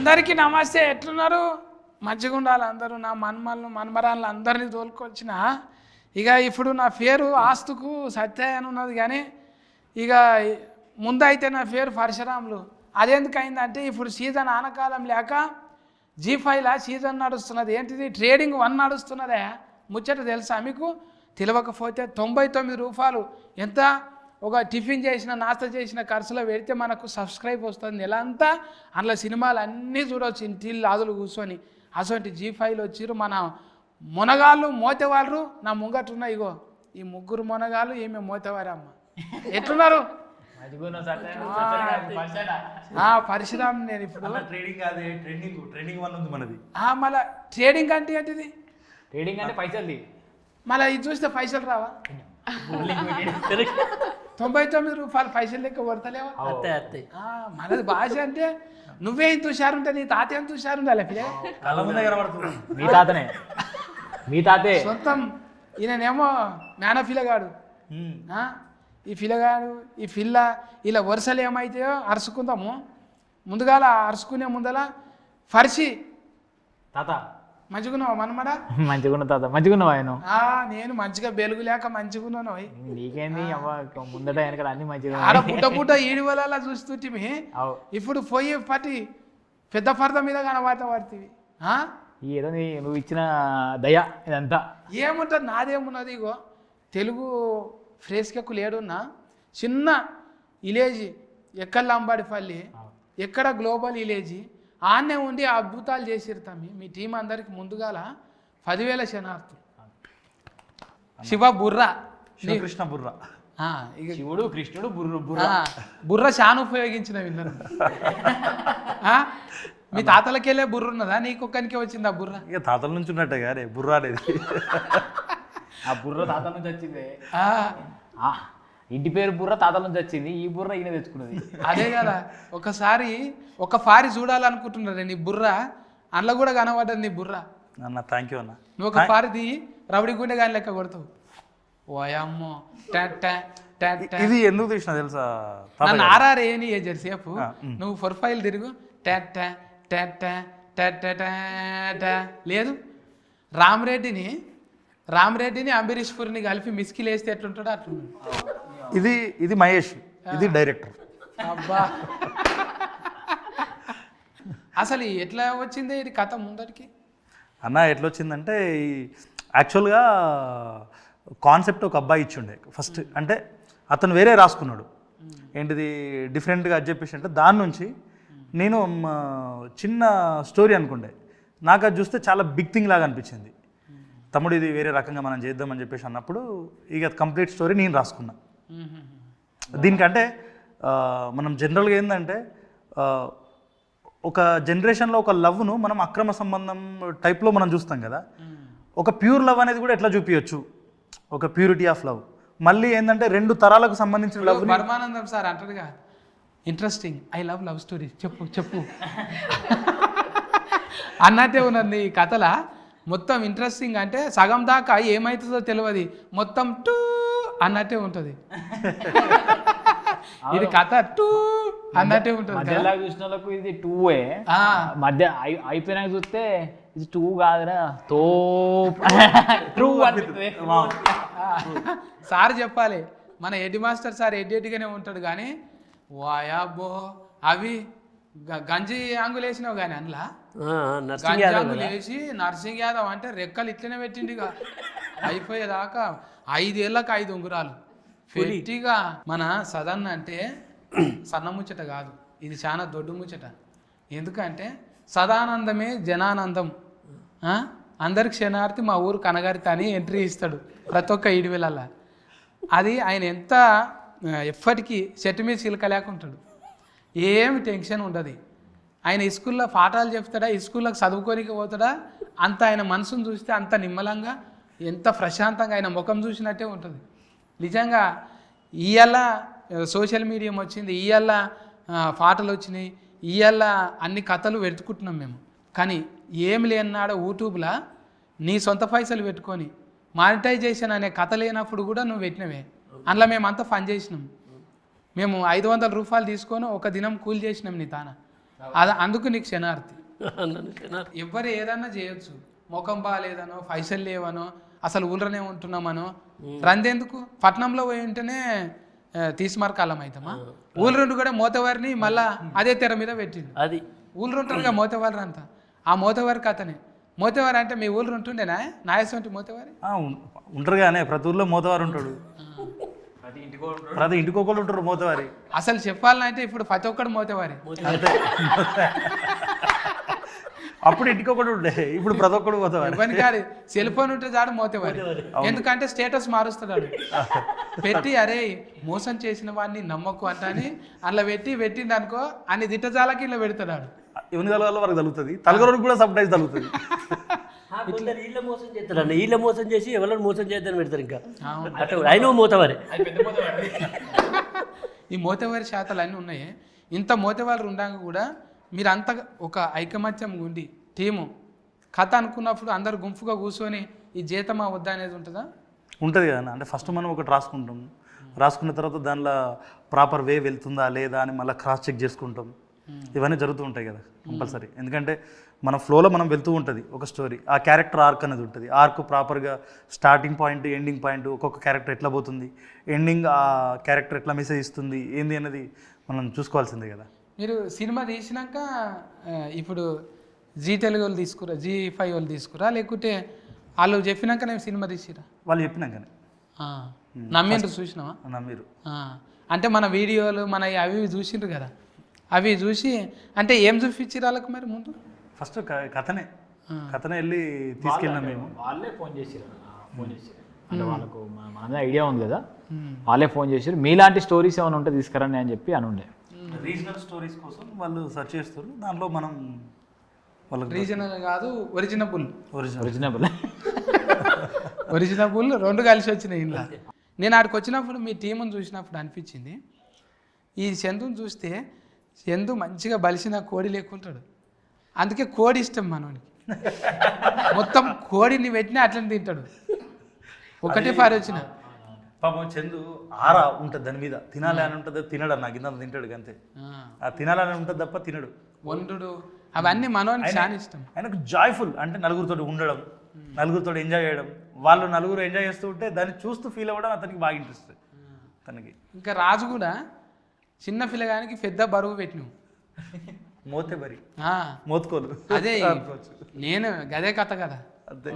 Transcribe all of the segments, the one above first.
అందరికీ నమస్తే. ఎట్లున్నారు? మంచిగా ఉండాలి అందరూ. నా మన్మరాలను అందరినీ తోలుకొచ్చిన ఇక ఇప్పుడు నా పేరు ఆస్తుకు సత్య అని ఉన్నది, కానీ ఇక ముందైతే నా పేరు పరశురాములు. అదెందుకు అయిందంటే ఇప్పుడు సీజన్ ఆనకాలం లేక G5లా సీజన్ నడుస్తున్నది. ఏంటిది? ట్రేడింగ్ 1 నడుస్తున్నదే. ముచ్చట తెలుసా మీకు? తెలియకపోతే 99 రూపాయలు ఎంత ఒక టిఫిన్ చేసిన నాస్తా చేసిన ఖర్చులో పెడితే మనకు సబ్స్క్రైబ్ వస్తుంది నెల అంతా. అందులో సినిమాలు అన్నీ చూడవచ్చు ఇంటిల్లు ఆదులు కూర్చొని. అటువంటి G5లో వచ్చిర్రు మన మునగాళ్ళు మోతేవాళ్ళు. నా ముంగట్టున్న ఇగో ఈ ముగ్గురు మునగాళ్ళు, ఈమె మోతేవారమ్మ. ఎట్లున్నారు? పరశురామ్. నేను ఇప్పుడు మళ్ళీ ట్రేడింగ్ అంటే ఏంటిది? ట్రేడింగ్ అంటే పైసలు. మళ్ళీ ఇది చూస్తే పైసలు రావా? 99 రూపాయలు పైసలు లెక్క కొడతలేవా? మనది భాష అంటే నువ్వే ఇంత హుషారు ఉంటే నీ తాత ఎంత హుషారు ఉండాలి. మీ తాతనే, మీ తాతే సొంతం. ఈయనేమో మేనఫిలగాడు. ఈ పిల్లగాడు ఈ పిల్ల ఇలా వరుసలు ఏమైతాయో అరుచుకుందాము. ముందుగాల అరుచుకునే ముందల ఫర్షి తాత మంచిగున్నావు మనమడ? మంచిగున్న తాత. మంచిగున్నావు ఆయన? నేను మంచిగా బెలుగు లేక మంచిగున్నాను. నీకేంది ముందట వెనక అన్ని మంచిగా ఆడ పుట్ట పుట్ట ఈడి వల్ల చూస్తుంటివి. ఇప్పుడు పోయి పట్టి పెద్ద పరద మీద కనబడతావి. ఏదో నువ్వు ఇచ్చిన దయ ఇదంతా. ఏముంటుంది? నాదేమున్నది? ఇగో తెలుగు ఫ్రేస్కెక్కు లేడున్నా చిన్న విలేజ్ ఎక్కడ లంబాడిపల్లి, ఎక్కడ గ్లోబల్ విలేజ్ ఆన్నే ఉండి అద్భుతాలు చేసిరుతాం. మీ టీం అందరికి ముందుగాల 10,000 శనార్థులు. శివ బుర్ర, కృష్ణ బుర్ర. శివుడు కృష్ణుడు బుర్ర చాలా ఉపయోగించిన విన్నారు. మీ తాతలకెళ్ళే బుర్ర ఉన్నదా? నీకొక్కనికే వచ్చింది ఆ బుర్ర? ఇక తాతల నుంచి ఉన్నట్టే కానీ బుర్ర అనేది. ఆ బుర్ర తాతల నుంచి వచ్చింది. ఇంటి పేరు బుర్ర తాతల నుంచి వచ్చింది. ఈ బుర్ర ఈయన తెచ్చుకున్నది. అదే కదా. ఒకసారి ఒక ఫారి చూడాలనుకుంటున్నారే నీ బుర్ర, అందులో కూడా కనబడ్డది నీ బుర్ర. అన్న థ్యాంక్ యూ అన్న. నువ్వు ఒక ఫారిది రబడి గుండె కానీ లెక్క కొడతావు. ఓయమ్మో ఇది ఎందుకు తీసిన తెలుసా? నన్ను ఆర్ఆర్ ఏని సేపు నువ్వు ప్రొఫైల్ తిరుగు. లేదు, రామరెడ్డిని అంబరీష్ పురిని కలిపి మిస్కిల్ వేస్తే ఎట్లుంటాడో అట్లుంటాడు. ఇది మహేష్, ఇది డైరెక్టర్. అబ్బా, అసలు ఎట్లా వచ్చింది ఇది కథ ముందరికి? అన్న ఎట్లా వచ్చిందంటే యాక్చువల్గా కాన్సెప్ట్ ఒక అబ్బాయి ఇచ్చిండే ఫస్ట్. అంటే అతను వేరే రాసుకున్నాడు, ఏంటిది డిఫరెంట్గా అది చెప్పేసి. అంటే దాని నుంచి నేను చిన్న స్టోరీ అనుకుండే. నాకు అది చూస్తే చాలా బిగ్ థింగ్ లాగా అనిపించింది. తమ్ముడు ఇది వేరే రకంగా మనం చేద్దామని చెప్పేసి అన్నప్పుడు ఇక కంప్లీట్ స్టోరీ నేను రాసుకున్నా. దీనికంటే మనం జనరల్గా ఏంటంటే ఒక జనరేషన్లో ఒక లవ్ను మనం అక్రమ సంబంధం టైప్లో మనం చూస్తాం కదా. ఒక ప్యూర్ లవ్ అనేది కూడా ఎట్లా చూపించచ్చు, ఒక ప్యూరిటీ ఆఫ్ లవ్. మళ్ళీ ఏంటంటే 2 తరాలకు సంబంధించిన లవ్. పరమానందం సార్ అంటారుగా, ఇంట్రెస్టింగ్, ఐ లవ్ స్టోరీ చెప్పు అన్నట్టే ఉన్నది ఈ కథల. మొత్తం ఇంట్రెస్టింగ్ అంటే సగం దాకా ఏమవుతుందో తెలియదు, మొత్తం టూ అన్నట్టే ఉంటుంది. ఇది కథ టూ అన్నట్టే ఉంటుంది. చూసిన వాళ్ళకు ఇది 2 మధ్య అయిపోయినాక చూస్తే ఇది 2 కాదురా తో ట్రూ అనిపిస్తుంది. సార్ చెప్పాలి, మన హెడ్ మాస్టర్ సార్ ఎడ్గానే ఉంటాడు, కానీ వాయాబో అవి గంజి ఆంగులు వేసినావు కానీ అందులో గంజి ఆంగులు వేసి నర్సింగ్ యాదవ్ అంటే రెక్కలు ఇట్లనే పెట్టింది. ఇక అయిపోయేదాకా 5 ఏళ్ళకి 5 ఉంగురాలు పెట్టిగా. మన సదన్ అంటే సన్న ముచ్చట కాదు, ఇది చాలా దొడ్డు ముచ్చట. ఎందుకంటే సదానందమే జనానందం. అందరికి క్షణార్థి మా ఊరు కనగారిత అని ఎంట్రీ ఇస్తాడు ప్రతి ఒక్క 7 వేలల్లా. అది ఆయన ఎంత ఎప్పటికీ చెట్టు మీద చిలక లేకుంటాడు, ఏమి టెన్షన్ ఉండదు. ఆయన స్కూల్లో పాఠాలు చెప్తాడా, స్కూల్లోకి చదువుకోనికి పోతాడా, అంత ఆయన మనసును చూస్తే అంత నిమ్మలంగా ఎంత ప్రశాంతంగా ఆయన ముఖం చూసినట్టే ఉంటుంది. నిజంగా ఇవాళ సోషల్ మీడియా వచ్చింది, ఇవాళ పాటలు వచ్చినాయి, ఇవాళ అన్ని కథలు వెతుకుంటున్నాం మేము. కానీ ఏమి లేనాడో యూట్యూబ్లో నీ సొంత పైసలు పెట్టుకొని మానిటైజేషన్ అనే కథ లేనప్పుడు కూడా నువ్వు పెట్టినవే. అందులో మేమంతా ఫన్ చేసినాం. మేము 500 రూపాయలు తీసుకొని ఒక దినం కూలి చేసినాం నీ తాన. అందుకు నీకు శనార్థి. ఎవరు ఏదన్నా చేయొచ్చు, ముఖం బాగాలేదనో పైసలు లేవనో అసలు ఊళ్ళోనే ఉంటున్నామనో రందెందుకు పట్నంలో పోయి ఉంటేనే తీసిమార్కాలం అవుతామా. ఊళ్ళుండి కూడా మోతవారిని మళ్ళా అదే తెర మీద పెట్టిండు. అది ఊళ్ళు ఉంటారుగా మోతవారు అంతా, ఆ మోతవారి కథనే. మోతవారి అంటే మీ ఊళ్ళు ఉంటుండేనా నాయసంటి మోతవారి? ఉంటారు కానీ ప్రతి ఊళ్ళో మోతవారు ఉంటాడు, ప్రతి ఇంటికొకళ్ళు ఉంటారు మోతవారి. అసలు చెప్పాలంటే ఇప్పుడు ప్రతి ఒక్కడు మోతవారి. అంతే, అప్పుడు ఇంటికొకడు ఉండే, ఇప్పుడు ప్రతి ఒక్కడు మోతవారి. ఇవన్నీ కాదు, సెల్ ఫోన్ ఉంటే చాడు మోతవారి. ఎందుకంటే స్టేటస్ మారుస్తున్నాడు పెట్టి, అరే మోసం చేసిన వాడిని నమ్మకు అంట అని అట్లా పెట్టింది అనుకో, అన్ని దిట్టజాలకి ఇలా పెడతాడు. ఎవరి తలగాలో వరకు తగులుతుంది, తలగరోడికి కూడా సమ్ టైమ్స్ తగులుతుంది. వీళ్ళ మోసం చేస్తారండి, వీళ్ళ మోసం చేసి ఎవరైనా మోసం చేద్దని పెడతారు. ఇంకా అట్లా ఆయన మోతవారే. ఈ మోతవారి శాతాలు అన్నీ ఉన్నాయి. ఇంత మోతవారు ఉండగా కూడా మీరు అంత ఒక ఐకమత్యం ఉండి టీము కథ అనుకున్నప్పుడు అందరు గుంపుగా కూర్చొని ఈ జీతమా వద్దా అనేది ఉంటుందా? ఉంటుంది కదా. అంటే ఫస్ట్ మనం ఒకటి రాసుకుంటాం, రాసుకున్న తర్వాత దానిలో ప్రాపర్ వే వెళ్తుందా లేదా అని మళ్ళీ క్రాస్ చెక్ చేసుకుంటాం. ఇవన్నీ జరుగుతూ ఉంటాయి కదా కంపల్సరీ. ఎందుకంటే మన ఫ్లోలో మనం వెళ్తూ ఉంటుంది ఒక స్టోరీ, ఆ క్యారెక్టర్ ఆర్క్ అనేది ఉంటుంది. ఆర్క్ ప్రాపర్గా స్టార్టింగ్ పాయింట్ ఎండింగ్ పాయింట్, ఒక్కొక్క క్యారెక్టర్ ఎట్లా పోతుంది, ఎండింగ్ ఆ క్యారెక్టర్ ఎట్లా మెసేజ్ ఇస్తుంది ఏంది అనేది మనం చూసుకోవాల్సిందే కదా. మీరు సినిమా తీసినాక ఇప్పుడు జీ తెలుగు వాళ్ళు తీసుకురా, Zee5 వాళ్ళు తీసుకురా, లేకుంటే వాళ్ళు చెప్పినాక నేను సినిమా తీసిరా? వాళ్ళు చెప్పినాకనే నమ్మిండ్రు, చూసినావా? నమ్మిరు. అంటే మన వీడియోలు మన అవి చూసిండ్రు కదా, అవి చూసి అంటే ఏం చూపించారు వాళ్ళకి మరి ముందు? ఫస్ట్ కథనే వెళ్ళి తీసుకెళ్ళినాం మేము. వాళ్ళే ఫోన్ చేసారు అంటే వాళ్ళకు మన ఐడియా ఉంది కదా, వాళ్ళే ఫోన్ చేసారు మీలాంటి స్టోరీస్ ఏమైనా ఉంటే తీసుకురండి అని చెప్పి అని ఉండే. రీజనల్ స్టోరీస్ కోసం వాళ్ళు సెర్చ్ చేస్తారు, దాంట్లో మనం వాళ్ళకి రీజనల్ కాదు ఒరిజినబుల్ ఒరిజినబుల్ రెండు కలిసి వచ్చినాయి ఇంట్లో. నేను ఆడికి వచ్చినప్పుడు మీ టీముని చూసినప్పుడు అనిపించింది, ఈ చందుని చూస్తే చందు మంచిగా బలిసిన కోడి లేకుంటాడు, అందుకే కోడి ఇష్టం మనోనికి. మొత్తం కోడిని పెట్టినా అట్లనే తింటాడు, ఒకటే పారి వచ్చిన. పాపం చందు ఆరా ఉంటుంది దాని మీద, తినాలి అని ఉంటుంది, తినడు నాకు ఇంత తింటాడు అంతే. ఆ తినాలని ఉంటుంది తప్ప తినడు. వండుడు అవన్నీ మనోనికి చాలా ఇష్టం. ఆయనకు జాయ్ఫుల్ అంటే నలుగురితో ఉండడం, నలుగురితో ఎంజాయ్ చేయడం, వాళ్ళు నలుగురు ఎంజాయ్ చేస్తూ ఉంటే దాన్ని చూస్తూ ఫీల్ అవ్వడం అతనికి బాగా ఇంట్రెస్ట్ తనకి. ఇంకా రాజు కూడా చిన్న పిల్లగానికి పెద్ద బరువు పెట్టినావు, మోతేబరి మోతుకోలు. అదే నేను గదే కథ కదా,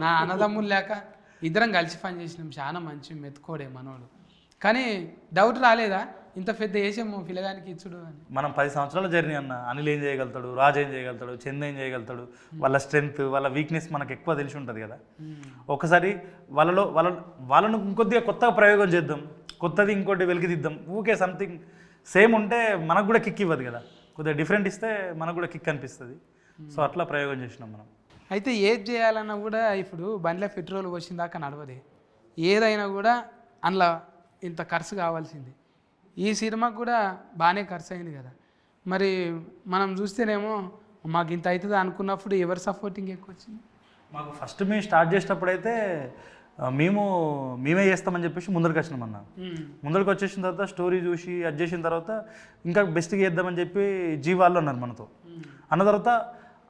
నా అన్నదమ్ములు లేక ఇద్దరం కలిసి పని చేసినాం, చాలా మంచి మెతుకోడే మనోడు. కానీ డౌట్ రాలేదా ఇంత పెద్ద వేసాము పిల్లగానికి ఇచ్చుడు అని? మనం 10 సంవత్సరాల జర్నీ అన్న, అనిల్ ఏం చేయగలుగుతాడు, రాజు ఏం చేయగలుగుతాడు, చంద్ ఏం చేయగలుగుతాడు, వాళ్ళ స్ట్రెంగ్త్ వాళ్ళ వీక్నెస్ మనకు ఎక్కువ తెలిసి ఉంటుంది కదా. ఒకసారి వాళ్ళను ఇంకొద్దిగా కొత్తగా ప్రయోగం చేద్దాం, కొత్తది ఇంకోటి వెలికిదిద్దాం, ఊకే సంథింగ్ సేమ్ ఉంటే మనకు కూడా కిక్ ఇవ్వదు కదా, కొద్దిగా డిఫరెంట్ ఇస్తే మనకు కూడా కిక్ అనిపిస్తుంది. సో అట్లా ప్రయోగం చేసినాం మనం. అయితే ఏది చేయాలన్నా కూడా ఇప్పుడు బండిలో పెట్రోల్ వచ్చిందాకా నడవదే, ఏదైనా కూడా అందులో ఇంత ఖర్చు కావాల్సింది. ఈ సినిమాకు కూడా బాగానే ఖర్చు అయింది కదా, మరి మనం చూస్తేనేమో మాకు ఇంత అవుతుంది అనుకున్నప్పుడు ఎవరు సపోర్టింగ్ ఎక్కువ వచ్చింది? మాకు ఫస్ట్ మేము స్టార్ట్ చేసేటప్పుడైతే మేమే చేస్తామని చెప్పేసి ముందరికి వచ్చినాం అన్న. ముందరికి వచ్చేసిన తర్వాత స్టోరీ చూసి అది చేసిన తర్వాత ఇంకా బెస్ట్గా చేద్దామని చెప్పి వాళ్ళు అన్నారు మనతో. అన్న తర్వాత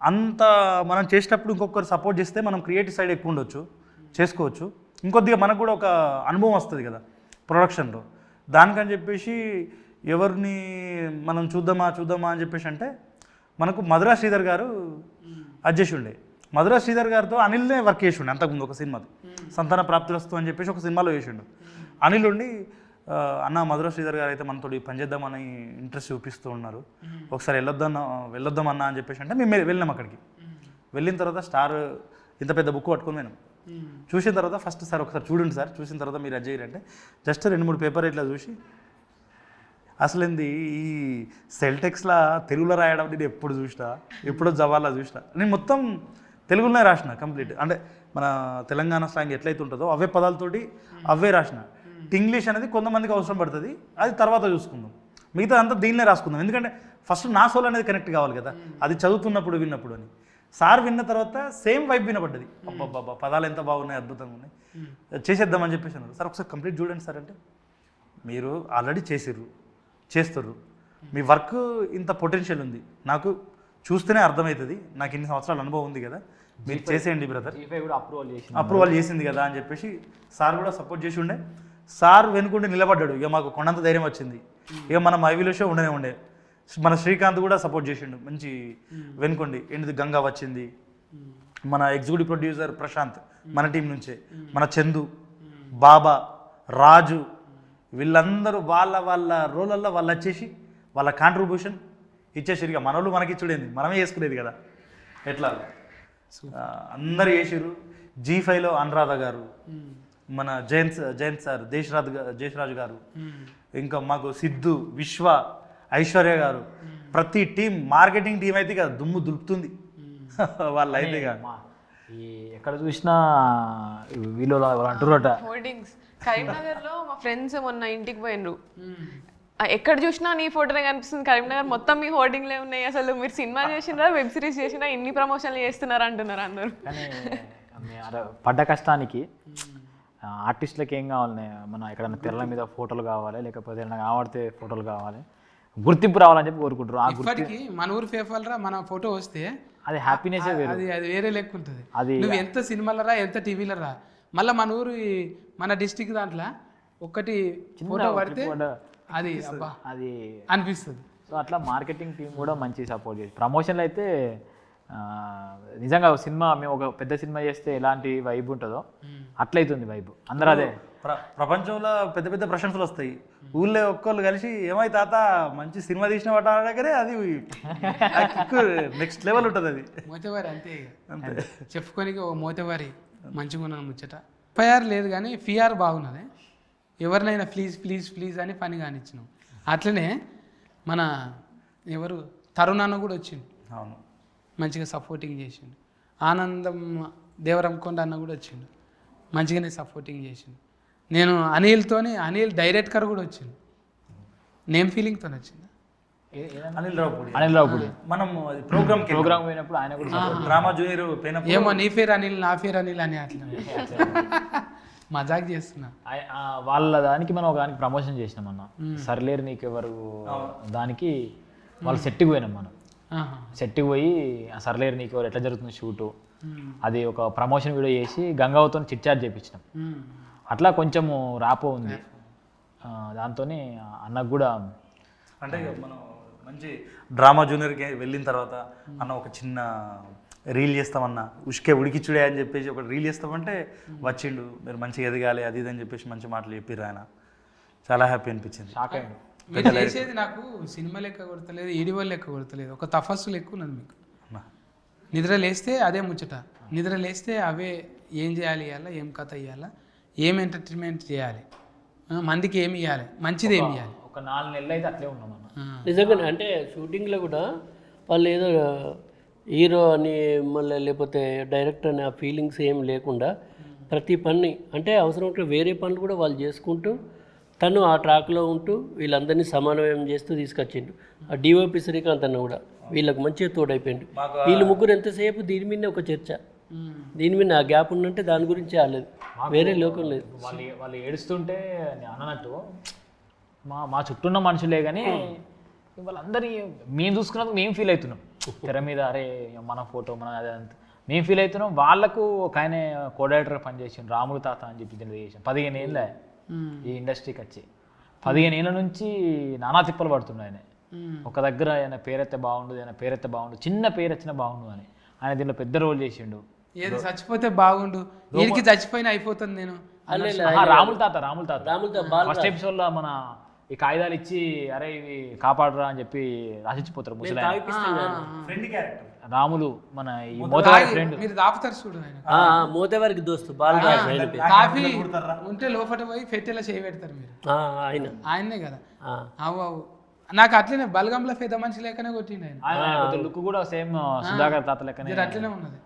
అంత మనం చేసేటప్పుడు ఇంకొకరు సపోర్ట్ చేస్తే మనం క్రియేటివ్ సైడ్ ఎక్కువ ఉండొచ్చు, చేసుకోవచ్చు, ఇంకొద్దిగా మనకు కూడా ఒక అనుభవం వస్తుంది కదా ప్రొడక్షన్లో. దానికని చెప్పేసి ఎవరిని మనం చూద్దామా అని చెప్పేసి అంటే మనకు మధురా శ్రీధర్ గారు అడ్జస్ట్ ఉండే. మధురా శ్రీధర్ గారితో అనిల్నే వర్క్ చేసి ఉండే అంతకుముందు ఒక సినిమాది, సంతాన ప్రాప్తిరస్తు అని చెప్పేసి ఒక సినిమాలో చేసిండు. అనిల్ ఉండి అన్న మధురా శ్రీధర్ గారు అయితే మనతో పనిచేద్దామని ఇంట్రెస్ట్ చూపిస్తూ ఉన్నారు, ఒకసారి వెళ్ళొద్దాం అన్న అని చెప్పేసి అంటే మేము వెళ్ళినాం. అక్కడికి వెళ్ళిన తర్వాత స్టార్ ఇంత పెద్ద బుక్ పట్టుకొని పోయినాం. చూసిన తర్వాత ఫస్ట్ సార్ ఒకసారి చూడండి సార్, చూసిన తర్వాత మీరు అది చేయాలంటే జస్ట్ 2-3 పేపర్ ఇట్లా చూసి అసలు ఏంది ఈ సెల్టెక్స్లా తెలుగులో రాయడం నేను ఎప్పుడు చూసినా, ఎప్పుడో జవాలా చూసినా, నేను మొత్తం తెలుగులోనే రాసిన కంప్లీట్. అంటే మన తెలంగాణ స్లాంగ్ ఎట్లయితే ఉంటుందో అవే పదాలతోటి అవే రాసిన. ఇంగ్లీష్ అనేది కొంతమందికి అవసరం పడుతుంది, అది తర్వాత చూసుకుందాం, మిగతా అంతా దీన్నే రాసుకుందాం. ఎందుకంటే ఫస్ట్ నా సోల్ అనేది కనెక్ట్ కావాలి కదా, అది చదువుతున్నప్పుడు విన్నప్పుడు అని. సార్ విన్న తర్వాత సేమ్ వైబ్ వినపడ్డది, అబ్బాబ్బా పదాలు ఎంత బాగున్నాయి, అద్భుతంగా ఉన్నాయి, చేసేద్దామని చెప్పేసి అన్నారు. సార్ ఒకసారి కంప్లీట్ చూడండి సార్ అంటే, మీరు ఆల్రెడీ చేస్తారు, మీ వర్క్ ఇంత పొటెన్షియల్ ఉంది, నాకు చూస్తేనే అర్థమవుతుంది, నాకు ఇన్ని సంవత్సరాల అనుభవం ఉంది కదా, మీరు చేసేయండి బ్రదర్, G5 కూడా అప్రూవల్ చేసింది కదా అని చెప్పేసి సార్ కూడా సపోర్ట్ చేసి ఉండే. సార్ వెనుకుంటే నిలబడ్డాడు, ఇక మాకు కొండంత ధైర్యం వచ్చింది. ఇక మన మైవిలో షో ఉండనే ఉండే. మన శ్రీకాంత్ కూడా సపోర్ట్ చేసిండు, మంచి వెనుకోండి. ఏంటిది గంగా వచ్చింది, మన ఎగ్జిక్యూటివ్ ప్రొడ్యూసర్ ప్రశాంత్ మన టీం నుంచే, మన చందు, బాబా, రాజు, వీళ్ళందరూ వాళ్ళ వాళ్ళ రోలల్లో వాళ్ళు వచ్చేసి వాళ్ళ కాంట్రిబ్యూషన్ ఇచ్చేసారు. ఇక మనోళ్ళు మనకి ఇచ్చుడేంది, మనమే చేసుకునేది కదా ఎట్లా, అందరు చేసారు. G5లో అనురాధ గారు, మన జయంత్ సార్, దేశరాజు గారు, ఇంకా మాకు సిద్ధు, విశ్వ, ఐశ్వర్య గారు, ప్రతి టీం మార్కెటింగ్ టీం అయితే ఇక దుమ్ము దులుపుతుంది వాళ్ళైతే ఇక. ఈ ఎక్కడ చూసినా వీళ్ళు అంటారట హోర్డింగ్స్. కరీంనగర్ లో మా ఫ్రెండ్స్ మొన్న ఇంటికి పోయినరు, ఎక్కడ చూసినా నీ ఫోటోనే కనిపిస్తుంది. కరీంనగర్ మొత్తం మీ హోర్డింగ్లే ఉన్నాయి. అసలు మీరు సినిమా చేసినా వెబ్ సిరీస్ చేసినా ఇన్ని ప్రమోషన్లు చేస్తున్నారు అంటున్నారు అందరూ. కానీ పడ్డ కష్టానికి ఆర్టిస్టులకి ఏం కావాలి, మన ఎక్కడైనా తెరల మీద ఫోటోలు కావాలి, లేకపోతే ఏదైనా కావాడితే ఫోటోలు కావాలి, గుర్తింపు రావాలని చెప్పి కోరుకుంటారు. ఆ ఇప్పటికి మన ఊరు పేపర్రా మన ఫోటో వస్తే అది హ్యాపీనెస్ అది వేరే లెక్క ఉంటుంది. నువ్వు ఎంత సినిమాలరా ఎంత టీవీలరా, మళ్ళీ మన ఊరు మన డిస్టిక్ దాంట్లో ఒక్కటి ఫోటో పడితే అది అబ్బా అది అనిపిస్తుంది. సో అట్లా మార్కెటింగ్ టీం కూడా మంచి సపోర్ట్ చేసి ప్రమోషన్లు అయితే నిజంగా సినిమా మేము ఒక పెద్ద సినిమా చేస్తే ఎలాంటి వైబ్ ఉంటుందో అట్లయితుంది వైబ్. అందరూ అదే ప్రపంచంలో పెద్ద పెద్ద ప్రశంసలు వస్తాయి, ఊళ్ళో ఒక్కళ్ళు కలిసి ఏమై తాత మంచి సినిమా తీసిన వాటి దగ్గరే అది నెక్స్ట్ లెవెల్ ఉంటుంది. అది మోతేవారి అంతే చెప్పుకోనికి ఓ మోతేవారి మంచిగా ఉన్నాను ముచ్చట. ఎఫ్ఐఆర్ లేదు కానీ ఫిఆర్ బాగున్నది. ఎవరినైనా ప్లీజ్ ప్లీజ్ ప్లీజ్ అని పని కానిచ్చినాం. అట్లనే మన ఎవరు తరుణ్ అన్న కూడా వచ్చిండు, అవును మంచిగా సపోర్టింగ్ చేసిండు. ఆనందం దేవరంకొండ అన్న కూడా వచ్చిండు, మంచిగానే సపోర్టింగ్ చేసిండు. నేను అనిల్ డైరెక్టర్ కూడా వచ్చిండు, నేమ్ ఫీలింగ్తో వచ్చింది. అనిల్ రావుపూడి మనం ప్రోగ్రామ్ పోయినప్పుడు ఆయన కూడా డ్రామా జూనియర్ ఏమో నీ పేరు అనిల్ నా పేరు అనిల్ అని అట్లా మజాక్ చేస్తున్నా. వాళ్ళ దానికి మనం ఒక దానికి ప్రమోషన్ చేసినాం అన్న, సర్లేరు నీకెవరు దానికి వాళ్ళు సెట్కి పోయినాం. మనం సెట్కి పోయి ఆ సర్లేరు నీకెవరు ఎట్లా జరుగుతుంది షూటు, అది ఒక ప్రమోషన్ వీడియో చేసి గంగావతో చిట్ చాట్ చేయించినాం. అట్లా కొంచెము రాపో ఉంది దాంతో అన్నకు కూడా. అంటే మనం మంచి డ్రామా జూనియర్కి వెళ్ళిన తర్వాత అన్న ఒక చిన్న రీల్ చేస్తామన్నా, ఉష్కే ఉడికిచ్చుడే అని చెప్పేసి ఒక రీల్ చేస్తామంటే వచ్చిండు, మీరు మంచిగా ఎదగాలి అది ఇది అని చెప్పేసి మంచి మాటలు చెప్పిర్రు ఆయన. చాలా హ్యాపీ అనిపించింది. షాక్ అయ్యిండు. మీరు చేసేది నాకు సినిమా లెక్క కొడతలేదు, ఈడివల్ లెక్క కొడతలేదు, ఒక తపస్సు లెక్క ఉన్నది మీకు. నిద్ర లేస్తే అదే ముచ్చట, నిద్ర లేస్తే అవే ఏం చేయాలి ఇవ్వాలా, ఏం కథ ఇవ్వాలా, ఏం ఎంటర్టైన్మెంట్ చేయాలి, మందికి ఏమి ఇవ్వాలి, మంచిది ఏమి ఇవ్వాలి. ఒక 4 నెలలు అయితే అట్లే ఉన్నాం అన్న. నిజంగానే అంటే షూటింగ్లో కూడా వాళ్ళు ఏదో హీరో అని మళ్ళీ లేకపోతే డైరెక్టర్ అని ఆ ఫీలింగ్స్ ఏం లేకుండా ప్రతి పని అంటే అవసరం ఉంటే వేరే పనులు కూడా వాళ్ళు చేసుకుంటూ తను ఆ ట్రాక్లో ఉంటూ వీళ్ళందరినీ సమన్వయం చేస్తూ తీసుకొచ్చిండు. ఆ డిఓపి శ్రీకాంత్ అన్న కూడా వీళ్ళకి మంచిగా తోడైపోయిండు. వీళ్ళు ముగ్గురు ఎంతసేపు దీని మీదనే ఒక చర్చ, దీని మీద ఆ గ్యాప్ ఉందంటే దాని గురించి ఆలేదు, వేరే లోకం లేదు. వాళ్ళు ఏడుస్తుంటే అన్నట్టు మా చుట్టూ ఉన్న మనుషులే కానీ వాళ్ళందరి మేము చూసుకున్నది మేము ఫీల్ అవుతున్నాం తెర మీద, అరే మన ఫోటో మన అదే అంత మేము ఫీల్ అవుతున్నాం. వాళ్ళకు ఒక ఆయన కోడైరెక్టర్ పనిచేసాను రాములు తాత అని చెప్పి చేసాను. 15 ఏళ్ళే ఈ ఇండస్ట్రీకి వచ్చి, 15 ఏళ్ళ నుంచి నానా తిప్పలు పడుతుండే ఆయన. ఒక దగ్గర ఆయన పేరెత్తే బాగుండు, ఆయన పేరెత్తే బాగుండు, చిన్న పేరు వచ్చినా బాగుండు అని ఆయన దీనిలో పెద్ద రోల్ చేసిండు. ఏది చచ్చిపోతే బాగుండు, వీరికి చచ్చిపోయినా అయిపోతుంది. నేను రాములు తాత ఫస్ట్ ఎపిసోడ్లో మన ఈ కాగితాలు ఇచ్చి అరే ఇవి కాపాడరా అని చెప్పి రాసిచ్చిపోతారు ముసలి రాములు, మన ఈ మోతవారి ఫ్రెండ్. మీరు దాపుతారు చూడు, మోతవారికి దోస్తు కాఫీ ఉంటే లోపల పోయి పెట్టేలా చేయి పెడతారు మీరు, ఆయన్నే కదా. అవు అవు నాకు అట్లనే బలగంలో పెద్ద మనిషి లెక్కనే కొట్టిండు ఆయన. లుక్ కూడా సేమ్ సుధాకర్ తాత లెక్కనే అట్లనే ఉన్నది.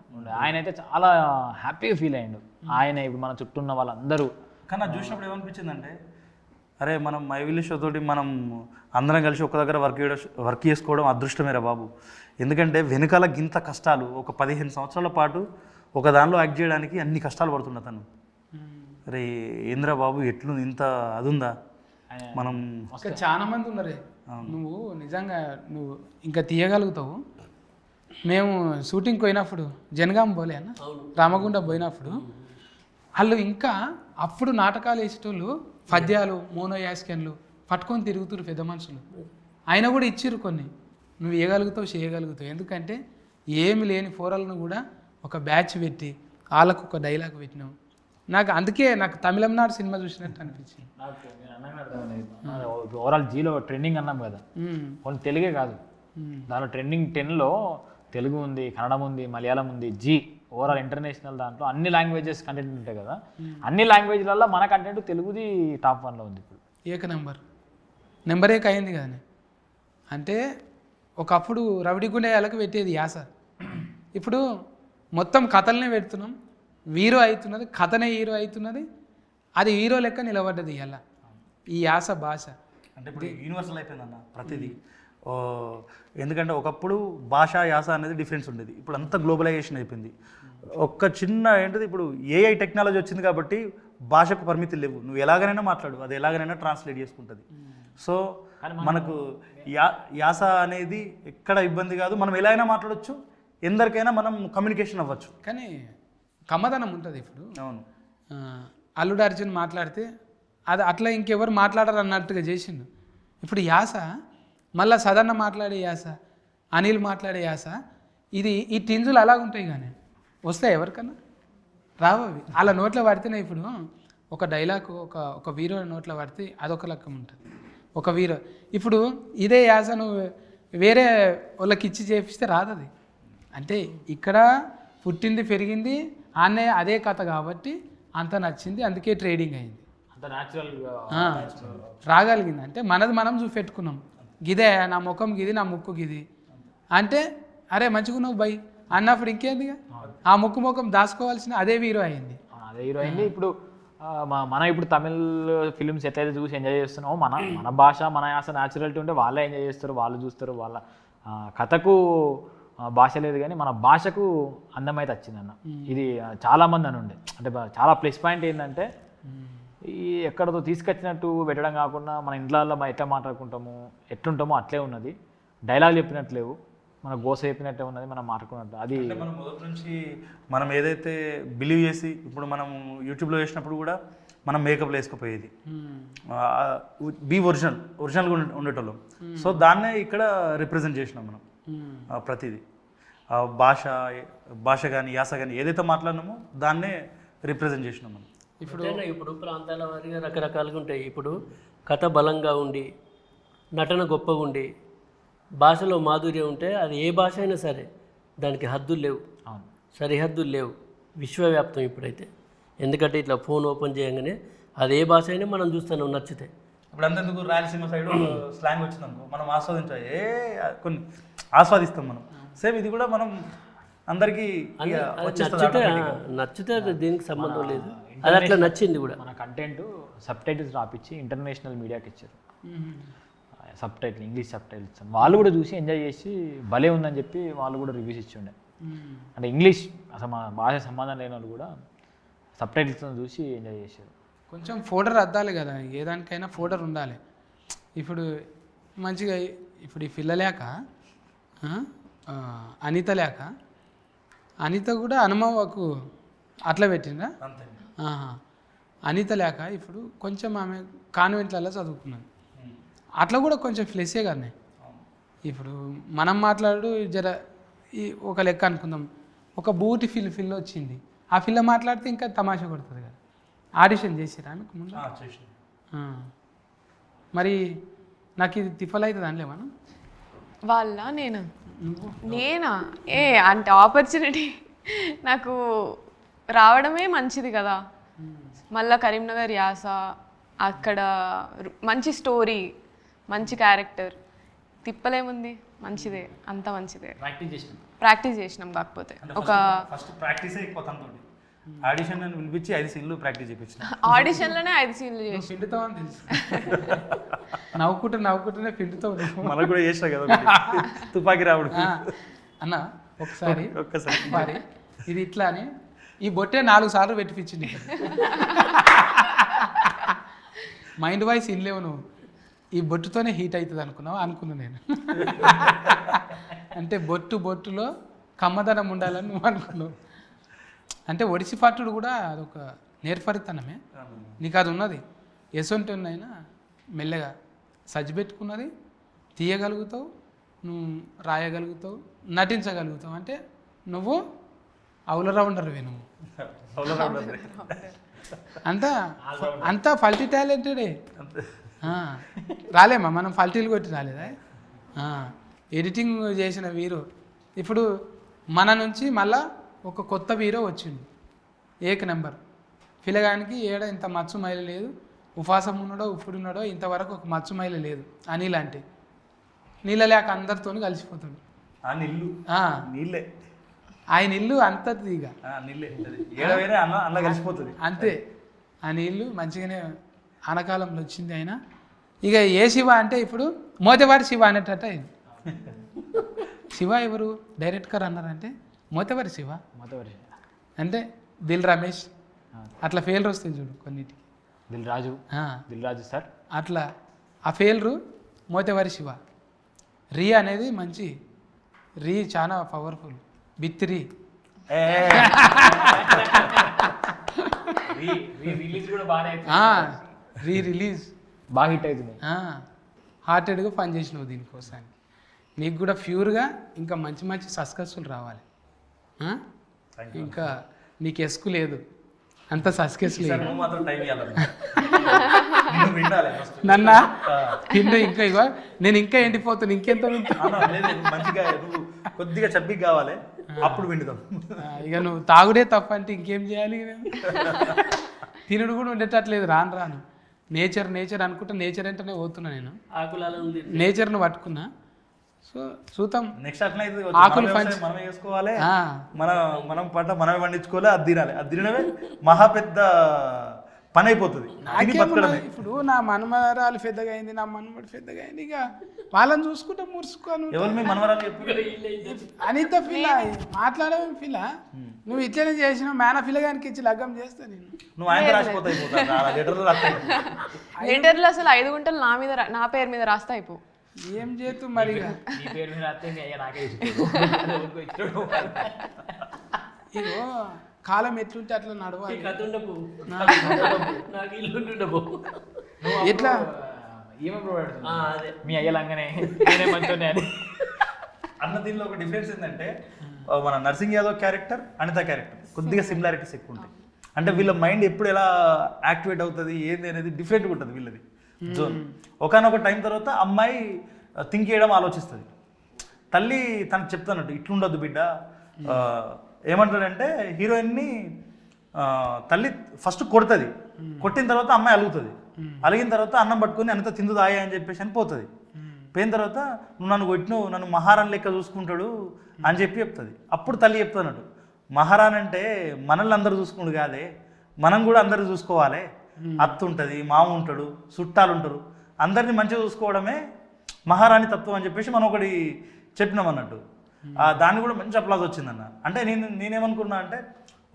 ఆయన అయితే చాలా హ్యాపీగా ఫీల్ అయ్యిండు. ఆయన ఇప్పుడు మన చుట్టూ ఉన్న వాళ్ళందరూ. కానీ చూసినప్పుడు ఏమనిపించిందంటే, అరే మనం మైవిలి షో తోటి మనం అందరం కలిసి ఒక దగ్గర వర్క్ చేసుకోవడం అదృష్టమేరా బాబు. ఎందుకంటే వెనుకాల గింత కష్టాలు, ఒక 15 సంవత్సరాల పాటు ఒక దానిలో యాక్ట్ చేయడానికి అన్ని కష్టాలు పడుతున్నా తను. అరే ఏంద్రా బాబు ఎట్లు ఇంత అది ఉందా మనం. చాలా మంది ఉన్నారే, నువ్వు నిజంగా నువ్వు ఇంకా తీయగలుగుతావు. మేము షూటింగ్కి పోయినప్పుడు జనగాం పోలే అన్న రామగుండ పోయినప్పుడు వాళ్ళు ఇంకా అప్పుడు నాటకాలు వేసేటోళ్ళు పద్యాలు మోనోయాస్కెన్లు పట్టుకొని తిరుగుతురు పెద్ద మనుషులు. ఆయన కూడా ఇచ్చిర్రు కొన్ని, నువ్వు వేయగలుగుతావు చేయగలుగుతావు. ఎందుకంటే ఏమి లేని ఫోరల్ను కూడా ఒక బ్యాచ్ పెట్టి వాళ్ళకు ఒక డైలాగ్ పెట్టినావు. అందుకే నాకు తమిళనాడు సినిమా చూసినట్టు అనిపించింది. ఓవరాల్ జీలో ట్రెండింగ్ అన్నాం కదా, కొన్ని తెలుగే కాదు, దానిలో ట్రెండింగ్ 10లో తెలుగు ఉంది, కన్నడం ఉంది, మలయాళం ఉంది, జీ ఓవరాల్ ఇంటర్నేషనల్ దాంట్లో అన్ని లాంగ్వేజెస్ కంటెంట్ ఉంటాయి కదా, అన్ని లాంగ్వేజ్లలో మన కంటెంట్ తెలుగుది టాప్ 1లో ఉంది ఇప్పుడు. ఏక నెంబర్ ఏక అయింది కదా. అంటే ఒకప్పుడు రవిడిగుండేయాలకు పెట్టేది యాస, ఇప్పుడు మొత్తం కథలనే పెడుతున్నాం. హీరో అవుతున్నది, కథనే హీరో అవుతున్నది, అది హీరో లెక్క నిలబడ్డది ఇలా ఈ యాస భాష. అంటే ఇప్పుడు యూనివర్సల్ అయిపోయిందన్న ప్రతిదీ. ఎందుకంటే ఒకప్పుడు భాష యాస అనేది డిఫరెన్స్ ఉండేది, ఇప్పుడు అంతా గ్లోబలైజేషన్ అయిపోయింది. ఒక్క చిన్న ఏంటిది, ఇప్పుడు ఏఐ టెక్నాలజీ వచ్చింది కాబట్టి భాషకు పరిమితి లేవు, నువ్వు ఎలాగైనా మాట్లాడు, అది ఎలాగైనా ట్రాన్స్లేట్ చేసుకుంటుంది. సో మనకు యాస అనేది ఎక్కడ ఇబ్బంది కాదు, మనం ఎలా అయినా మాట్లాడవచ్చు, ఎందరికైనా మనం కమ్యూనికేషన్ అవ్వచ్చు. కానీ కమ్మదనం ఉంటుంది. ఇప్పుడు అవును, అల్లుడు అర్జున్ మాట్లాడితే అది అట్లా ఇంకెవరు మాట్లాడరు అన్నట్టుగా చేసిండు. ఇప్పుడు యాస మళ్ళీ సదన్న మాట్లాడే యాస, అనిల్ మాట్లాడే యాస, ఈ టింజులు అలాగ ఉంటాయి. కానీ వస్తాయి ఎవరికన్నా రావు అవి. అలా నోట్లో పడితేనే ఇప్పుడు ఒక డైలాగ్ ఒక హీరో నోట్లో పడితే అదొక లెక్క ఉంటుంది. ఒక హీరో ఇప్పుడు ఇదే యాస నువ్వు వేరే వాళ్ళకి ఇచ్చి చేపిస్తే రాదు అది. అంటే ఇక్కడ పుట్టింది పెరిగింది ఆనే అదే కథ కాబట్టి అంత నచ్చింది, అందుకే ట్రేడింగ్ అయింది, అంత న్యాచురల్గా రాగలిగింది. అంటే మనది మనం చూపెట్టుకున్నాం, గిదే నా ముఖం గిది, నా ముక్కు గిది అంటే అరే మంచిగున్నావు బై అన్నప్పుడు ఇంకేందిగా ఆ ముఖం దాచుకోవాల్సిన అదే హీరో అయింది. అదే హీరో అయింది. ఇప్పుడు మనం ఇప్పుడు తమిళ్ ఫిలిమ్స్ ఎట్లయితే చూసి ఎంజాయ్ చేస్తున్నామో మన భాష మన యాస న్యాచురాలిటీ ఉంటే వాళ్ళే ఎంజాయ్ చేస్తారు, వాళ్ళు చూస్తారు. వాళ్ళ కథకు భాష లేదు కానీ మన భాషకు అందమైతే వచ్చిందన్న. ఇది చాలామంది అని ఉండే, అంటే చాలా ప్లస్ పాయింట్ ఏంటంటే ఈ ఎక్కడతో తీసుకొచ్చినట్టు పెట్టడం కాకుండా మన ఇంట్లో ఎట్లా మాట్లాడుకుంటాము ఎట్లుంటామో అట్లే ఉన్నది. డైలాగ్ చెప్పినట్లేవు, మన గోస చెప్పినట్టే ఉన్నది, మనం మాట్లాడుకున్నట్టు. అది మనం మొదటి నుంచి మనం ఏదైతే బిలీవ్ చేసి ఇప్పుడు మనం యూట్యూబ్లో చేసినప్పుడు కూడా మనం మేకప్లో వేసుకుపోయేది బీ ఒరిజినల్గా ఉండేటోళ్ళం. సో దాన్నే ఇక్కడ రిప్రజెంట్ చేసినాం మనం. ప్రతిదీ భాష కానీ యాస కానీ ఏదైతే మాట్లాడినామో దాన్నే రిప్రజెంట్ చేసినాం మనం. ఇప్పుడు ప్రాంతాల వారిగా రకరకాలుగా ఉంటాయి. ఇప్పుడు కథ బలంగా ఉండి నటన గొప్పగా ఉండి భాషలో మాధుర్యం ఉంటే అది ఏ భాష అయినా సరే దానికి హద్దులు లేవు, సరిహద్దులు లేవు, విశ్వవ్యాప్తం ఇప్పుడైతే. ఎందుకంటే ఇట్లా ఫోన్ ఓపెన్ చేయగానే అది ఏ భాష అయినా మనం చూస్తున్నాం నచ్చితే. ఇప్పుడు అంతెందుకు రాయలసీమ సైడ్ స్లాంగ్ వచ్చిందనుకో మనం ఆస్వాదించాలి, కొన్ని ఆస్వాదిస్తాం మనం. సేమ్ ఇది కూడా మనం అందరికీ నచ్చితే దీనికి సంబంధం లేదు, అది అట్లా నచ్చింది కూడా. మన కంటెంట్ సబ్ టైటిల్స్ రాపిచ్చి ఇంటర్నేషనల్ మీడియాకి ఇచ్చారు, sub title English sub titles. వాళ్ళు కూడా చూసి ఎంజాయ్ చేసి భలే ఉందని చెప్పి వాళ్ళు కూడా రివ్యూస్ ఇచ్చిండే. అంటే ఇంగ్లీష్ అసలు మా భాష సంబంధం లేని వాళ్ళు కూడా సబ్ టైటిల్స్ చూసి ఎంజాయ్ చేశారు. కొంచెం ఫోల్డర్ అద్దాలి కదా, ఏ దానికైనా ఫోల్డర్ ఉండాలి. ఇప్పుడు మంచిగా ఇప్పుడు ఈ పిల్లలేక అనిత లేక అనిత కూడా అనుమవకు అట్లా పెట్టిందా? అనిత లేక ఇప్పుడు కొంచెం ఆమె కాన్వెంట్లలో చదువుకున్నది, అట్లా కూడా కొంచెం ఫ్లెస్సే కానీ. ఇప్పుడు మనం మాట్లాడు జర ఈ ఒక లెక్క అనుకుందాం, ఒక బూటి ఫిల్ వచ్చింది, ఆ పిల్ల మాట్లాడితే ఇంకా తమాషా కొడుతుంది కదా. ఆడిషన్ చేసిరా ఆమెకు ముందు? మరి నాకు ఇది తిఫల్ అవుతుంది అనలే మనం వాళ్ళ నేనా అంటే ఆపర్చునిటీ నాకు రావడమే మంచిది కదా. మళ్ళా కరీంనగర్ యాస, అక్కడ మంచి స్టోరీ, మంచి క్యారెక్టర్, తిప్పలేముంది, మంచిదే, అంత మంచిదే. ప్రాక్టీస్ చేసినాం. కాకపోతే ఒక ఫస్ట్ ప్రాక్టీసే ఎక్కువ తనతోటి. ఆడిషన్ అని పిలిపించి 5 సీన్లు ప్రాక్టీస్ చేయించిన. ఆడిషన్లోనే 5 సీన్లు చేసి పిండుతావు అని తెలుసు, నవ్వుకుంటూనే పిండుతావు. మనకు కూడా చేసినా కదా తుపాకి రావుడు అన్న. ఒక్కసారి మరి ఇది ఇట్లా అని ఈ బొట్టే 4 సార్లు పెట్టిపించింది. మైండ్ వాయిస్ ఇన్లేవు నువ్వు, ఈ బొట్టుతోనే హీట్ అవుతుంది అనుకున్నా నేను. అంటే బొట్టులో కమ్మదనం ఉండాలని నువ్వు అనుకున్నావు. అంటే ఒడిసి పట్టుడు కూడా అదొక నేర్పరితనమే. నీకు అది ఉన్నది. ఎసొంటినైనా మెల్లగా సజ్జి పెట్టుకున్నది తీయగలుగుతావు, నువ్వు రాయగలుగుతావు, నటించగలుగుతావు. అంటే నువ్వు ఆల్రౌండర్వే నువ్వు. అంతా ఫల్టీ టాలెంటెడే. రాలేమా మనం ఫల్టీలు కొట్టి రాలేదా? ఎడిటింగ్ చేసిన వీరు ఇప్పుడు మన నుంచి మళ్ళా ఒక కొత్త వీరో వచ్చిండు, ఏక నెంబర్. పిల్లగానికి ఏడ ఇంత మచ్చు మైల లేదు, ఉపాసం ఉన్నాడో ఉప్పుడున్నాడో ఇంతవరకు ఒక మచ్చు మైల లేదు. అనిల్ అంటే నీళ్ళ లేక అందరితో కలిసిపోతాడు. ఆయన ఇల్లు అంతది ఇక కలిసిపోతుంది అంతే. ఆ నీళ్ళు మంచిగానే ఆనకాలంలో వచ్చింది. ఆయన ఇక ఏ శివ అంటే ఇప్పుడు మోతేవారి శివ అనేటట్టు అయింది. శివ ఎవరు డైరెక్టర్ అన్నారంటే మోతేవారి శివ అంటే దిల్ రమేష్ అట్లా ఫెయిల్ర్ వస్తుంది చూడు కొన్నిటికి. దిల్ రాజు సార్ అట్లా ఆ ఫెయిల్రు మోతేవారి శివ. రీ అనేది మంచి రీ చాలా పవర్ఫుల్. బిత్తిరి రిలీజ్ కూడా బాగానే రీ రిలీజ్ బాగా హిట్ అవుతుంది. హార్టెడ్గా పనిచేసినావు దీనికోసానికి. నీకు కూడా ప్యూర్గా ఇంకా మంచి మంచి సస్కస్సులు రావాలి. ఇంకా నీకు ఎస్కు లేదు, అంత సస్కెస్ లేదు. నన్నా తిండు ఇంకా ఇగో నేను ఇంకా ఎండిపోతాను, ఇంకెంత మంచిగా కొద్దిగా చబ్బి కావాలి, అప్పుడు విండుదాం. ఇక నువ్వు తాగుడే తప్ప అంటే ఇంకేం చేయాలి? తినుడు కూడా ఉండేటట్లేదు రాను రాను. నేచర్ అనుకుంటా నేచర్ అంటేనే పోతున్నా నేను. నేచర్ను పట్టుకున్నా. సో చూద్దాం నెక్స్ట్ అట్లా ఆకులు మనమే చేసుకోవాలి, మనం పంట మనమే పండించుకోవాలి, అది తినాలి. అది తినడమే మహా పెద్ద పని అయిపోతుంది. ఇప్పుడు నా మనమరాలు పెద్దగా అయింది, నా మనమడు పెద్దగా అయింది, ఇక వాళ్ళని చూసుకుంటే మురుసుకోను. ఎవరు మీ మనమరాలు అనిత పిల్ల మాట్లాడమే పిల్ల. నువ్వు ఇట్లనే చేసినావు, మేన పిల్లగానికి ఇచ్చి లగ్గం చేస్తా నేను. నువ్వు ఆయన రాసిపోతాయి లెటర్లు అసలు 5 గుంటలు నా పేరు మీద రాస్తా అయిపో. ఏం చేతు మరి ఇగో కాలం ఎట్లుంటే అట్లా నడవాలి. ఎట్లా మీ అయ్యలాగానే అన్న దీనిలో ఒక డిఫరెన్స్ ఏంటంటే మన నర్సింగ్ యాదవ్ క్యారెక్టర్, అనిత క్యారెక్టర్ కొద్దిగా సిమిలారిటీస్ ఎక్కువ ఉంటాయి. అంటే వీళ్ళ మైండ్ ఎప్పుడు ఎలా యాక్టివేట్ అవుతుంది ఏంది అనేది డిఫరెంట్గా ఉంటుంది వీళ్ళది జోన్. ఒకనొక టైం తర్వాత అమ్మాయి థింక్ చేయడం ఆలోచిస్తుంది. తల్లి తనకు చెప్తానట్టు ఇట్లుండొద్దు బిడ్డ. ఏమంటాడంటే హీరోయిన్ని తల్లి ఫస్ట్ కొడుతుంది, కొట్టిన తర్వాత అమ్మాయి అలుగుతుంది. అలిగిన తర్వాత అన్నం పట్టుకొని అనిత తిందుదాయా అని చెప్పేసి అని పోతుంది. పోయిన తర్వాత నువ్వు నన్ను కొట్టినావు, నన్ను మహారాణి లెక్క చూసుకుంటాడు అని చెప్పి చెప్తుంది. అప్పుడు తల్లి చెప్తానట్టు మహారాణి అంటే మనల్ని అందరూ చూసుకున్నాడు కాదే, మనం కూడా అందరూ చూసుకోవాలి. అత్త ఉంటుంది, మామ ఉంటాడు, చుట్టాలు ఉంటారు, అందరినీ మంచిగా చూసుకోవడమే మహారాణి తత్వం అని చెప్పేసి మనం ఒకటి చెప్పినాం అన్నట్టు. దాన్ని కూడా మంచి అప్లాజ్ వచ్చిందన్న. అంటే నేనేమనుకున్నా అంటే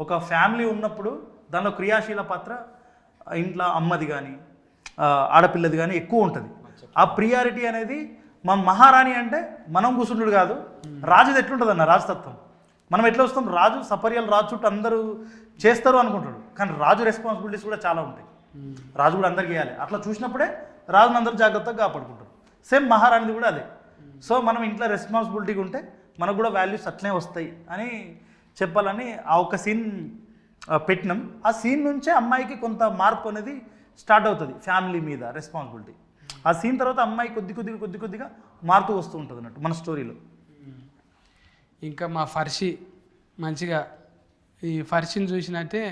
ఒక ఫ్యామిలీ ఉన్నప్పుడు దానిలో క్రియాశీల పాత్ర ఇంట్లో అమ్మది కానీ ఆడపిల్లది కానీ ఎక్కువ ఉంటుంది. ఆ ప్రియారిటీ అనేది మన మహారాణి అంటే మనం కూర్చుంటుడు కాదు, రాజుది ఎట్లుంటుంది అన్న రాజతత్వం. మనం ఎట్లా వస్తాం, రాజు సపర్యాలు రాజు చుట్టూ అందరూ చేస్తారు అనుకుంటాడు, కానీ రాజు రెస్పాన్సిబిలిటీస్ కూడా చాలా ఉంటాయి. రాజు కూడా అందరికి చేయాలి. అట్లా చూసినప్పుడే రాజుని అందరూ జాగ్రత్తగా కాపాడుకుంటారు. సేమ్ మహారాణిది కూడా అదే. సో మనం ఇంట్లో రెస్పాన్సిబిలిటీగా ఉంటే మనకు కూడా వాల్యూస్ అట్లనే వస్తాయి అని చెప్పాలని ఆ ఒక్క సీన్ పెట్టినాం. ఆ సీన్ నుంచే అమ్మాయికి కొంత మార్పు అనేది స్టార్ట్ అవుతుంది ఫ్యామిలీ మీద రెస్పాన్సిబిలిటీ. ఆ సీన్ తర్వాత అమ్మాయి కొద్ది కొద్దిగా మారుతూ వస్తూ ఉంటుంది అన్నట్టు మన స్టోరీలో. ఇంకా మా ఫర్షి మంచిగా ఈ ఫర్షిని చూసినట్టే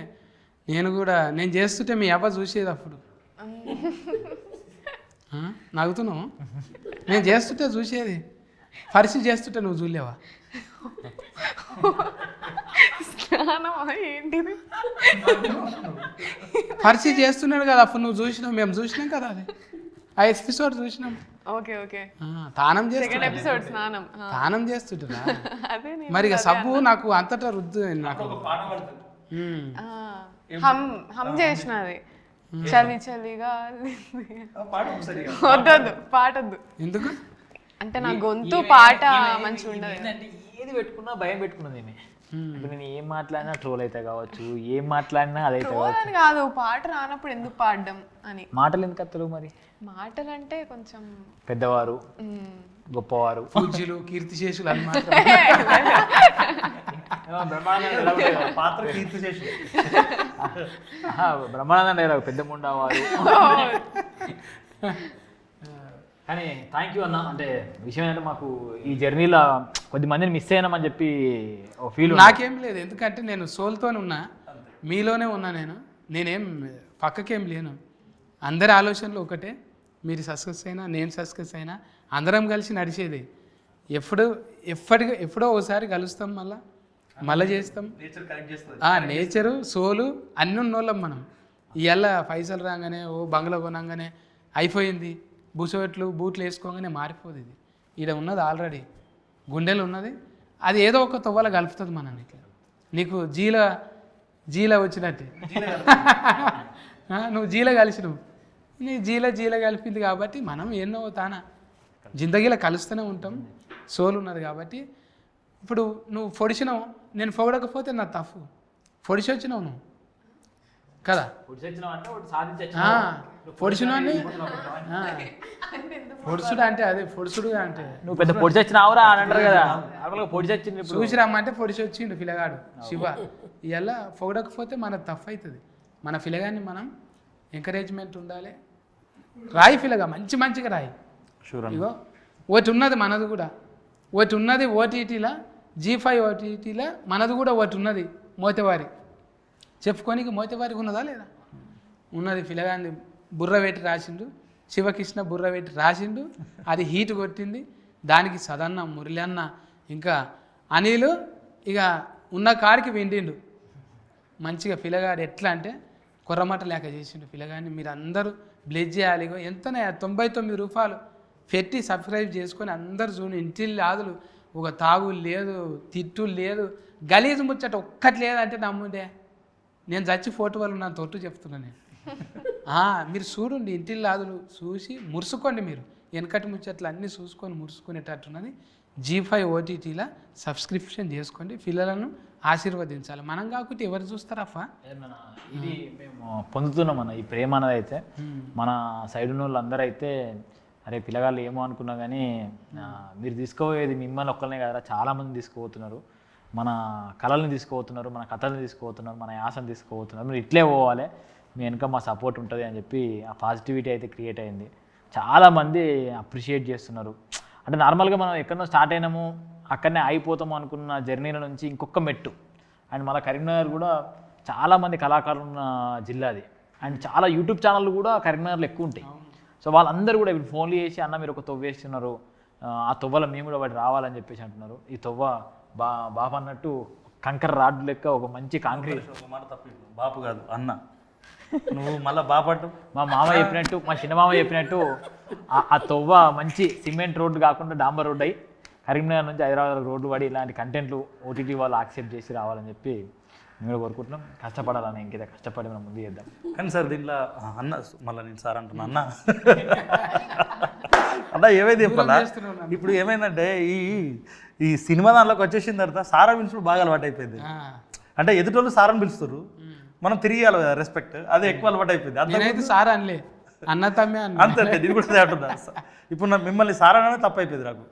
నేను చేస్తుంటే మీ అవ్వ చూసేది అప్పుడు. నవ్వుతున్నావు? నేను చేస్తుంటే చూసేది, ఫర్షి చేస్తుంటే నువ్వు చూడలేవా? ఏంటిది ఫర్షి చేస్తున్నాడు కదా అప్పుడు నువ్వు చూసినావు, మేము చూసినాం కదా, అది ఆ ఎపిసోడ్ చూసినాం. ఓకే తానం చేస్తుంటా మరి ఇక సబ్బు నాకు అంతటా రుద్దు. నాకు హమ్ చేసినది చలి చలిగా వద్దొద్దు పాటొద్దు. ఎందుకు అంటే నా గొంతు పాట మంచిగా ఉండదు. ఏంటంటే ఏది పెట్టుకున్నా భయం పెట్టుకున్నది ఏమి. ఇప్పుడు నేను ఏం మాట్లాడినా ట్రోల్ అయితే కావచ్చు, ఏం మాట్లాడినా అదైతే కావచ్చు. అని కాదు, పాట రానప్పుడు ఎందుకు పాడడం అని. మాటలు ఎందుకు అత్తలు మరి? మాటలు అంటే కొంచెం పెద్దవారు, గొప్పవారు, పూజ్యులు, కీర్తిశేషులు అని మాత్రం పాత్ర కీర్తి చేసి బ్రహ్మానందం డైలాగ్ పెద్ద ముండవారు. కానీ థ్యాంక్ యూ అన్న. అంటే విషయం ఏంటంటే మాకు ఈ జర్నీలో కొద్ది మందిని మిస్ అయినామని చెప్పి ఓ ఫీల్. నాకేం లేదు, ఎందుకంటే నేను సోల్తోనే ఉన్నా, మీలోనే ఉన్నా. నేనేం పక్కకేం లేను. అందరి ఆలోచనలు ఒకటే, మీరు సక్సెస్ అయినా నేను సక్సెస్ అయినా అందరం కలిసి నడిచేది. ఎప్పుడో ఒకసారి కలుస్తాం, మళ్ళీ చేస్తాం. నేచరు సోలు అన్నీ ఉన్నోళ్ళం మనం. ఇవాళ పైసలు రాగానే ఓ బంగ్లా కొనగానే అయిపోయింది, బూట్లు వేసుకోగానే మారిపోదు. ఇది ఈడ ఉన్నది ఆల్రెడీ గుండెలు ఉన్నది, అది ఏదో ఒక తొవ్వల కలుపుతుంది మనని. ఇట్లా నీకు జీల వచ్చినట్టే నువ్వు జీల కలిసినవు, నీ జీల కలిపింది కాబట్టి మనం ఎన్నో తానా జిందగీలో కలుస్తూనే ఉంటాం. సోల్ ఉన్నది కాబట్టి ఇప్పుడు నువ్వు పొడిచినావు, నేను పొగడకపోతే నా తప్పు. పొడిచి వచ్చినావు నువ్వు కదా, పొడిచినవాడిని. పొడుచుడు అంటే అదే పొడుచుడుగా అంటే నువ్వు పెద్ద పొడి చచ్చినావురా అని అంటారు కదా, పొడి చచ్చింది. చూసి రమ్మంటే పొడిచి వచ్చిండు పిల్లగాడు శివ. ఇలా పొగడకపోతే మన తప్పు అవుతుంది. మన పిల్లగాన్ని మనం ఎంకరేజ్మెంట్ ఉండాలి. రాయి పిల్లగా మంచిగా రాయి. ఇగో ఒకటి ఉన్నది మనది కూడా, ఒకటి ఉన్నది ఓటీటీలా, G5 ఓటీటీలా మనది కూడా ఒకటి ఉన్నది. మోతేవారి చెప్పుకోనికి మోతేవారికి ఉన్నదా లేదా? ఉన్నది. పిల్లగాన్ని బుర్ర పెట్టి రాసిండు, శివకృష్ణ బుర్ర పెట్టి రాసిండు, అది హీట్ కొట్టింది. దానికి సదన్న, మురళన్న, ఇంకా అనిలు ఇక ఉన్న కాడికి వెండిండు మంచిగా. పిల్లగాడు ఎట్లా అంటే కొర్రమట లేక చేసిండు పిల్లగాడిని. మీరు అందరూ బ్లెజ్ చేయాలి. ఎంతనే 99 రూపాయలు పెట్టి సబ్స్క్రైబ్ చేసుకొని అందరు చూడండి. ఇంటిల్లి ఆదులు, ఒక తాగు లేదు, తిట్టు లేదు, గలీజు ముచ్చట ఒక్కటి లేదంటే నమ్ముండే. నేను చచ్చి ఫోటో వాళ్ళు నా తొట్టు చెప్తున్నా నేను. మీరు చూడండి, ఇంటిల్లి ఆదులు చూసి మురుసుకోండి. మీరు వెనకటి ముచ్చట్లు అన్నీ చూసుకొని మురుసుకునేటట్టున్నది. G5 ఓటీటీలా సబ్స్క్రిప్షన్ చేసుకోండి, పిల్లలను ఆశీర్వదించాలి. మనం కాకపోతే ఎవరు చూస్తారప్ప? ఇది మేము పొందుతున్నాం అన్న ఈ ప్రేమ అనేది. అయితే మన సైడ్ ఉన్న వాళ్ళు అందరూ అయితే అరే పిల్లగాళ్ళు ఏమో అనుకున్నా కానీ మీరు తీసుకోపోయేది మిమ్మల్ని ఒక్కరినే కదా, చాలామంది తీసుకుపోతున్నారు. మన కళలను తీసుకుపోతున్నారు, మన కథలను తీసుకుపోతున్నారు, మన యాసను తీసుకుపోతున్నారు. మీరు ఇట్లే పోవాలి, మీ వెనక మా సపోర్ట్ ఉంటుంది అని చెప్పి ఆ పాజిటివిటీ అయితే క్రియేట్ అయింది. చాలామంది అప్రిషియేట్ చేస్తున్నారు. అంటే నార్మల్గా మనం ఎక్కడో స్టార్ట్ అయినాము, అక్కడనే అయిపోతాము అనుకున్న జర్నీల నుంచి ఇంకొక మెట్టు. అండ్ మన కరీంనగర్ కూడా చాలామంది కళాకారులు ఉన్న జిల్లా అది. అండ్ చాలా యూట్యూబ్ ఛానళ్ళు కూడా కరీంనగర్లో ఎక్కువ ఉంటాయి. సో వాళ్ళందరూ కూడా ఇప్పుడు ఫోన్లు చేసి అన్న మీరు ఒక తొవ్వ వేస్తున్నారు, ఆ తొవ్వలో మేము కూడా వాటి రావాలని చెప్పేసి అంటున్నారు. ఈ తొవ్వ బాబు అన్నట్టు కంకర రాడ్డు లెక్క ఒక మంచి కాంక్రీట్. బాపు కాదు అన్న, నువ్వు మళ్ళీ బాపట్టు. మా మామ చెప్పినట్టు, మా చిన్న మామ చెప్పినట్టు ఆ తొవ్వ మంచి సిమెంట్ రోడ్డు కాకుండా డాంబర్ రోడ్డు అయ్యి కరీంనగర్ నుంచి హైదరాబాద్ రోడ్డు పడి ఇలాంటి కంటెంట్లు ఓటీటీ వాళ్ళు యాక్సెప్ట్ చేసి రావాలని చెప్పి మేము కూడా కోరుకుంటున్నాం. కష్టపడాలని, ఇంకేదో కష్టపడి మనం ముందు చేద్దాం. కానీ సార్ దీంట్లో అన్న, మళ్ళీ నేను సార్ అంటున్నా అన్న అన్న ఏమైంది చెప్పాలా? ఇప్పుడు ఏమైందంటే ఈ సినిమా దాంట్లోకి వచ్చేసిన తర్వాత సారా పిలుచుడు బాగా అలవాటు అయిపోయింది. అంటే ఎదుటోళ్ళు సారని పిలుస్తారు, మనం తిరిగి ఇవ్వాలి కదా రెస్పెక్ట్, అదే ఎక్కువ అలవాటు అయిపోయింది. సార్ అనలే, అన్న తమ్మే అన్న. అంతే, నేను కూడా అంటున్నా. ఇప్పుడు మిమ్మల్ని సార్ అననే తప్పు అయిపోయింది నాకు.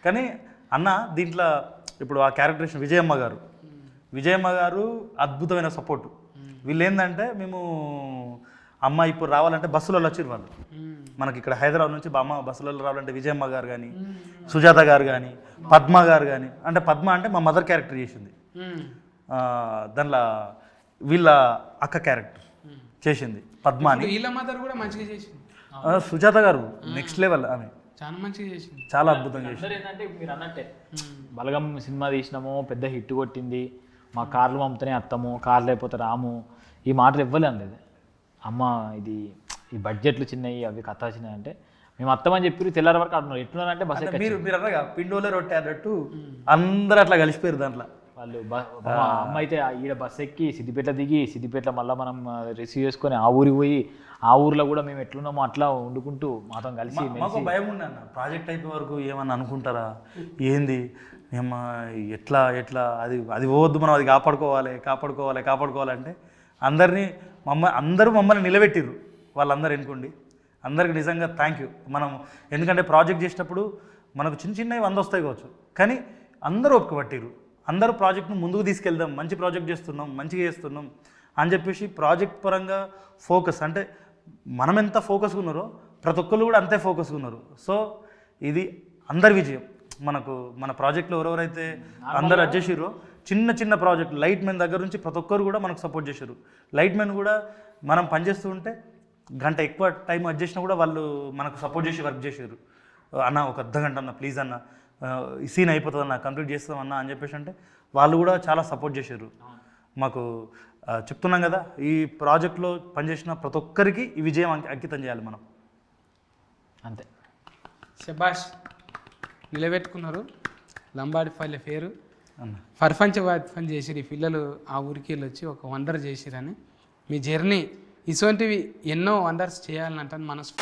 కానీ అన్న దీంట్లో ఇప్పుడు ఆ క్యారెక్టరేషన్ విజయమ్మ గారు అద్భుతమైన సపోర్టు. వీళ్ళు ఏంటంటే మేము అమ్మ ఇప్పుడు రావాలంటే బస్సులలో వచ్చారు వాళ్ళు. మనకి ఇక్కడ హైదరాబాద్ నుంచి అమ్మ బస్సులలో రావాలంటే విజయమ్మ గారు కానీ, సుజాత గారు కానీ, పద్మ గారు కానీ. అంటే పద్మ అంటే మా మదర్ క్యారెక్టర్ చేసింది, దానిలో వీళ్ళ అక్క క్యారెక్టర్ చేసింది పద్మ అని. వీళ్ళ మదర్ కూడా మంచిగా చేసింది. సుజాత గారు నెక్స్ట్ లెవెల్, ఆమె చాలా మంచిగా చేసింది, చాలా అద్భుతంగా చేసింది. ఏంటంటే మీరు అన్నట్టే బలగం సినిమా తీసినాము, పెద్ద హిట్ కొట్టింది, మా కార్లు పంపుతూనే అత్తము, కార్లు లేకపోతే రాము, ఈ మాటలు ఇవ్వలే అనలేదు. అమ్మ ఇది ఈ బడ్జెట్లు చిన్నవి, అవి కథ చిన్నవి అంటే మేము అత్తమని చెప్పి తెల్లారి వరకు అడుగున్నారు. ఎట్లున్నారంటే బస్ మీరు అన్నగా పిండోలే రొట్టె అన్నట్టు అందరూ అట్లా కలిసిపోయారు దాంట్లో. వాళ్ళు అమ్మ అయితే ఈడ బస్ ఎక్కి సిద్దిపేట దిగి, సిద్దిపేటలో మళ్ళీ మనం రిసీవ్ చేసుకొని ఆ ఊరికి పోయి ఆ ఊర్లో కూడా మేము ఎట్లున్నామో అట్లా వండుకుంటూ మాతో కలిసి మాకు భయం ఉండే అన్న ప్రాజెక్ట్ అయిపోయే వరకు ఏమన్నా అనుకుంటారా ఏంది ఏమన్నా ఎట్లా ఎట్లా అది పోవద్దు, మనం అది కాపాడుకోవాలి అంటే అందరూ మమ్మల్ని నిలబెట్టిర్రు. వాళ్ళందరూ ఎన్నుకోండి, అందరికి నిజంగా థ్యాంక్ యూ. మనం ఎందుకంటే ప్రాజెక్ట్ చేసేటప్పుడు మనకు చిన్నవి 100 వస్తాయి కావచ్చు, కానీ అందరూ ఒప్పుకోబట్టిర్రు. అందరూ ప్రాజెక్ట్ను ముందుకు తీసుకెళ్దాం, మంచి ప్రాజెక్ట్ చేస్తున్నాం, మంచిగా చేస్తున్నాం అని చెప్పేసి ప్రాజెక్ట్ పరంగా ఫోకస్, అంటే మనం ఎంత ఫోకస్గా ఉన్నారో ప్రతి ఒక్కరు కూడా అంతే ఫోకస్గా ఉన్నారు. సో ఇది అందరి విజయం. మన ప్రాజెక్ట్లో ఎవరెవరైతే అందరు వచ్చేసారో చిన్న ప్రాజెక్ట్ లైట్ మెన్ దగ్గర నుంచి ప్రతి ఒక్కరు కూడా మనకు సపోర్ట్ చేశారు. లైట్ మెన్ కూడా మనం పనిచేస్తూ ఉంటే గంట ఎక్కువ టైం వచ్చేసినా కూడా వాళ్ళు మనకు సపోర్ట్ చేసి వర్క్ చేశారు. అన్న ఒక అర్ధగంట అన్న ప్లీజ్ అన్న ఈ సీన్ అయిపోతుంది అన్న కంప్లీట్ చేస్తామన్నా అని చెప్పేసి అంటే వాళ్ళు కూడా చాలా సపోర్ట్ చేశారు మాకు. చెప్తున్నాం కదా, ఈ ప్రాజెక్ట్లో పనిచేసిన ప్రతి ఒక్కరికి ఈ విజయం అంకితం చేయాలి మనం. అంతే. శబాష్, నిలబెట్టుకున్నారు. లంబాడి పల్లె పేరు ప్రపంచ పని చేసిరు ఈ పిల్లలు. ఆ ఊరికి వెళ్ళి వచ్చి ఒక వండర్ చేసిరని మీ జర్నీ ఇటువంటివి ఎన్నో వండర్స్ చేయాలని అంటాను మనసు.